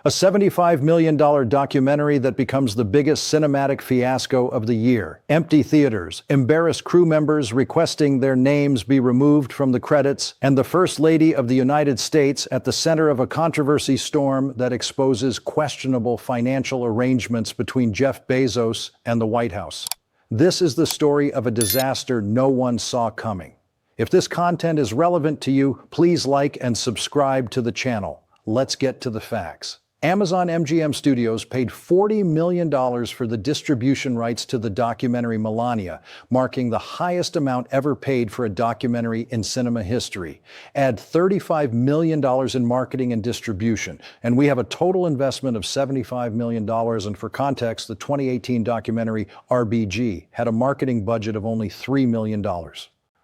A $75 million documentary that becomes the biggest cinematic fiasco of the year. Empty theaters, embarrassed crew members requesting their names be removed from the credits, and the First Lady of the United States at the center of a controversy storm that exposes questionable financial arrangements between Jeff Bezos and the White House. This is the story of a disaster no one saw coming. If this content is relevant to you, please like and subscribe to the channel. Let's get to the facts. Amazon MGM Studios paid $40 million for the distribution rights to the documentary Melania, marking the highest amount ever paid for a documentary in cinema history. Add $35 million in marketing and distribution, and we have a total investment of $75 million. And for context, the 2018 documentary RBG had a marketing budget of only $3 million.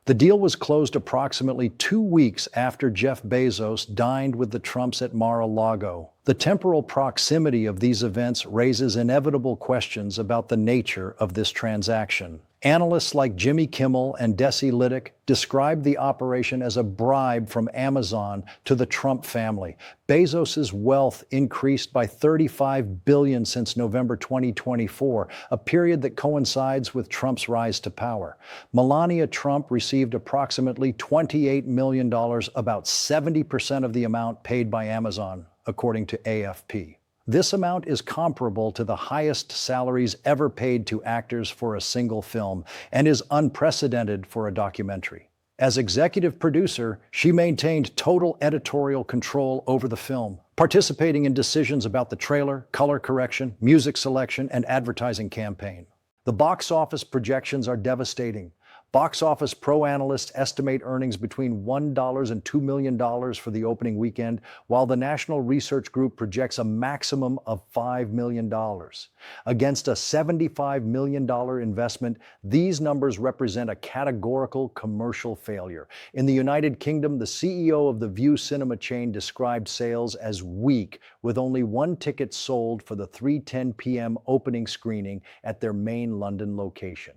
The deal was closed approximately 2 weeks after Jeff Bezos dined with the Trumps at Mar-a-Lago. The temporal proximity of these events raises inevitable questions about the nature of this transaction. Analysts like Jimmy Kimmel and Desi Lydic described the operation as a bribe from Amazon to the Trump family. Bezos's wealth increased by $35 billion since November 2024, a period that coincides with Trump's rise to power. Melania Trump received approximately $28 million, about 70% of the amount paid by Amazon, according to AFP. This amount is comparable to the highest salaries ever paid to actors for a single film and is unprecedented for a documentary. As executive producer, she maintained total editorial control over the film, participating in decisions about the trailer, color correction, music selection, and advertising campaign. The box office projections are devastating. Box Office Pro analysts estimate earnings between $1 and $2 million for the opening weekend, while the National Research Group projects a maximum of $5 million. Against a $75 million investment, these numbers represent a categorical commercial failure. In the United Kingdom, the CEO of the View cinema chain described sales as weak, with only one ticket sold for the 3:10 p.m. opening screening at their main London location.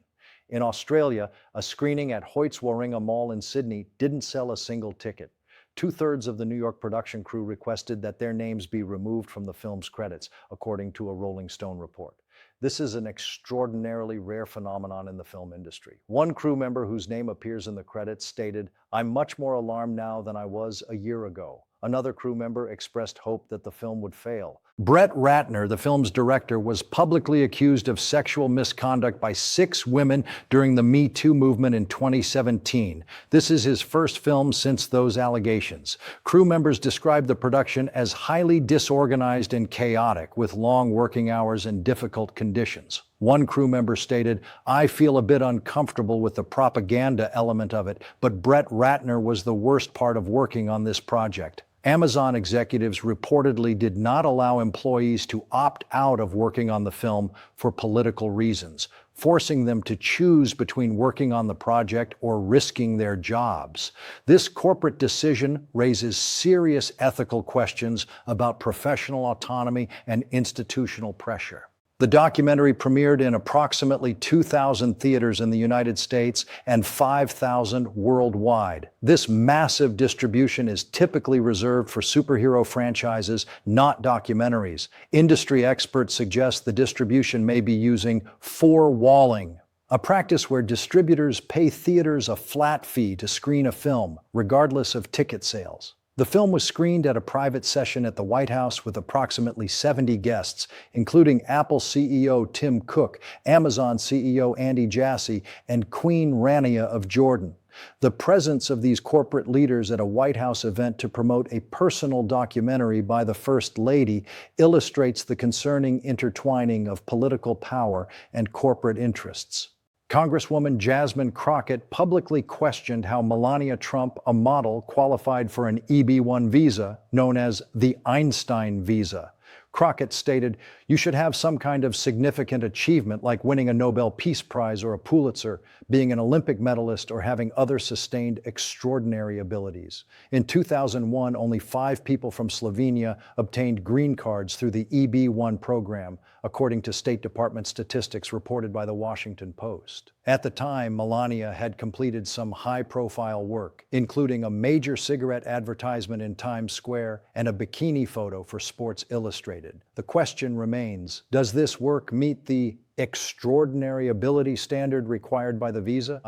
In Australia, a screening at Hoyts Warringah Mall in Sydney didn't sell a single ticket. 2/3 of the New York production crew requested that their names be removed from the film's credits, according to a Rolling Stone report. This is an extraordinarily rare phenomenon in the film industry. One crew member whose name appears in the credits stated, "I'm much more alarmed now than I was a year ago." Another crew member expressed hope that the film would fail. Brett Ratner, the film's director, was publicly accused of sexual misconduct by 6 women during the Me Too movement in 2017. This is his first film since those allegations. Crew members described the production as highly disorganized and chaotic, with long working hours and difficult conditions. One crew member stated, "I feel a bit uncomfortable with the propaganda element of it, but Brett Ratner was the worst part of working on this project." Amazon executives reportedly did not allow employees to opt out of working on the film for political reasons, forcing them to choose between working on the project or risking their jobs. This corporate decision raises serious ethical questions about professional autonomy and institutional pressure. The documentary premiered in approximately 2,000 theaters in the United States and 5,000 worldwide. This massive distribution is typically reserved for superhero franchises, not documentaries. Industry experts suggest the distribution may be using four-walling, a practice where distributors pay theaters a flat fee to screen a film, regardless of ticket sales. The film was screened at a private session at the White House with approximately 70 guests, including Apple CEO Tim Cook, Amazon CEO Andy Jassy, and Queen Rania of Jordan. The presence of these corporate leaders at a White House event to promote a personal documentary by the First Lady illustrates the concerning intertwining of political power and corporate interests. Congresswoman Jasmine Crockett publicly questioned how Melania Trump, a model, qualified for an EB-1 visa known as the Einstein visa. Crockett stated, "You should have some kind of significant achievement like winning a Nobel Peace Prize or a Pulitzer, being an Olympic medalist, or having other sustained extraordinary abilities." In 2001, only 5 people from Slovenia obtained green cards through the EB-1 program, according to State Department statistics reported by the Washington Post. At the time, Melania had completed some high-profile work, including a major cigarette advertisement in Times Square and a bikini photo for Sports Illustrated. The question remains, does this work meet the extraordinary ability standard required by the visa?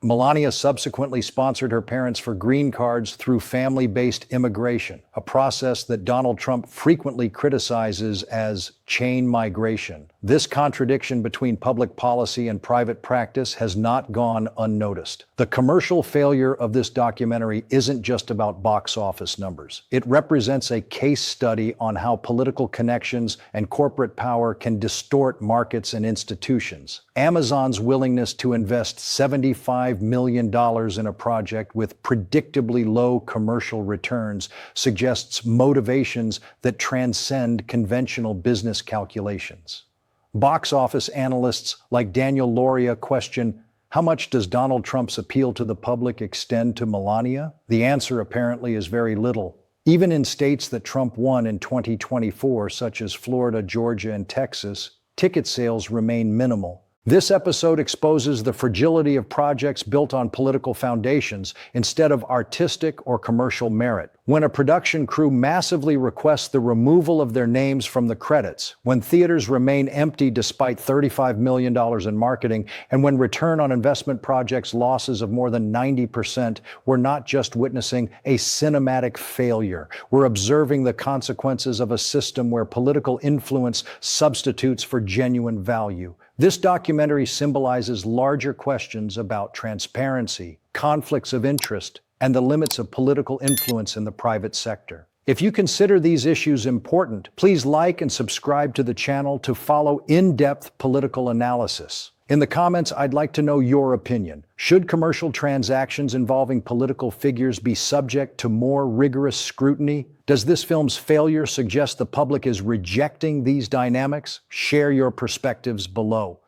Melania subsequently sponsored her parents for green cards through family-based immigration, a process that Donald Trump frequently criticizes as chain migration. This contradiction between public policy and private practice has not gone unnoticed. The commercial failure of this documentary isn't just about box office numbers. It represents a case study on how political connections and corporate power can distort markets and institutions. Amazon's willingness to invest $75 million in a project with predictably low commercial returns suggests motivations that transcend conventional business calculations. Box office analysts like Daniel Loria question, how much does Donald Trump's appeal to the public extend to Melania? The answer apparently is very little. Even in states that Trump won in 2024, such as Florida, Georgia, and Texas, ticket sales remain minimal. This episode exposes the fragility of projects built on political foundations instead of artistic or commercial merit. When a production crew massively requests the removal of their names from the credits, when theaters remain empty despite $35 million in marketing, and when return on investment projects losses of more than 90%, we're not just witnessing a cinematic failure. We're observing the consequences of a system where political influence substitutes for genuine value. This documentary symbolizes larger questions about transparency, conflicts of interest, and the limits of political influence in the private sector. If you consider these issues important, please like and subscribe to the channel to follow in-depth political analysis. In the comments, I'd like to know your opinion. Should commercial transactions involving political figures be subject to more rigorous scrutiny? Does this film's failure suggest the public is rejecting these dynamics? Share your perspectives below.